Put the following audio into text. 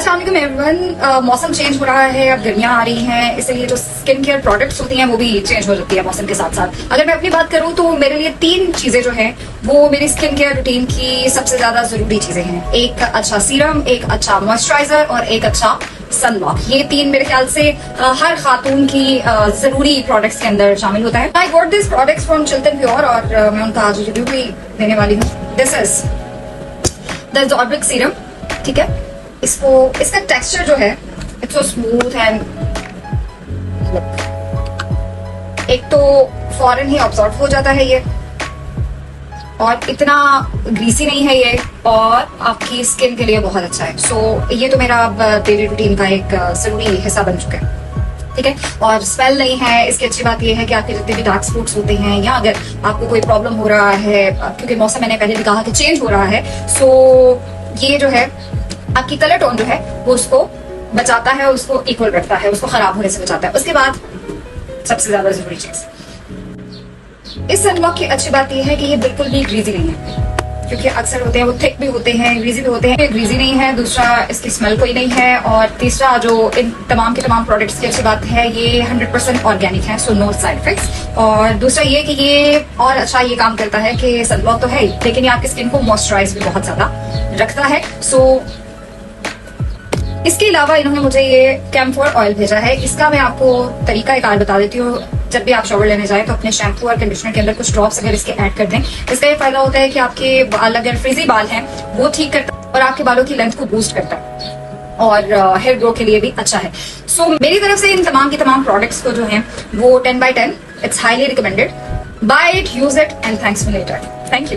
अस्सलाम वालेकुम एवरीवन। मौसम चेंज हो रहा है, अब गर्मियां आ रही हैं, इसलिए जो स्किन केयर प्रोडक्ट्स होती हैं वो भी चेंज हो जाती है मौसम के साथ साथ। अगर मैं अपनी बात करूं तो मेरे लिए 3 चीजें जो हैं वो मेरी स्किन केयर रूटीन की सबसे ज्यादा जरूरी चीजें हैं। एक अच्छा सीरम, एक अच्छा मॉइस्चराइजर और एक अच्छा सनब्लॉक। ये 3 मेरे ख्याल से हर खातून की जरूरी प्रोडक्ट्स के अंदर शामिल होता है। I got this products from Chiltan pure और मैं उनका आज रिव्यू भी देने वाली हूँ। This is the Jorbic serum. ठीक है, इसका टेक्सचर जो है इट्स सो स्मूथ एंड एक तो फौरन ही ऑब्जॉर्व हो जाता है ये, और इतना ग्रीसी नहीं है ये, और आपकी स्किन के लिए बहुत अच्छा है। सो ये तो मेरा डेली रूटीन का एक जरूरी हिस्सा बन चुका है। ठीक है, और स्मेल नहीं है। इसकी अच्छी बात यह है कि आपके जितने भी डार्क स्पॉट्स होते हैं या अगर आपको कोई प्रॉब्लम हो रहा है, क्योंकि मौसम मैंने पहले भी कहा कि चेंज हो रहा है, सो ये जो है आपकी कलर टोन जो है वो उसको बचाता है, उसको इक्वल रखता है, उसको खराब होने से बचाता है। उसके बाद सबसे ज्यादा जरूरी चीज, इस सनब्लॉक की अच्छी बात यह है कि ये बिल्कुल भी ग्रीजी नहीं है, क्योंकि अक्सर होते हैं वो थिक भी होते हैं, ग्रीजी भी होते हैं। ग्रीजी नहीं है, दूसरा इसकी स्मेल कोई नहीं है, और तीसरा जो इन तमाम के तमाम प्रोडक्ट्स की अच्छी बात है ये 100% ऑर्गेनिक है, सो नो साइड इफेक्ट्स। और दूसरा ये कि ये और अच्छा ये काम करता है कि सनब्लॉक तो है ही, लेकिन ये आपकी स्किन को मॉइस्चराइज भी बहुत ज्यादा रखता है। सो इसके अलावा इन्होंने मुझे ये कैम्फोर ऑयल भेजा है। इसका मैं आपको तरीका एक और बता देती हूँ। जब भी आप शॉवर लेने जाए तो अपने शैम्पू और कंडीशनर के अंदर कुछ ड्रॉप्स अगर इसके ऐड कर दें, इसका ये फायदा होता है कि आपके बाल अगर फ्रिजी बाल हैं वो ठीक करता है और आपके बालों की लेंथ को बूस्ट करता है, और हेयर ग्रो के लिए भी अच्छा है। सो मेरी तरफ से इन तमाम की तमाम प्रोडक्ट्स को जो है वो 10/10 it's highly recommended. Buy it, use it and thanks for later. Thank you.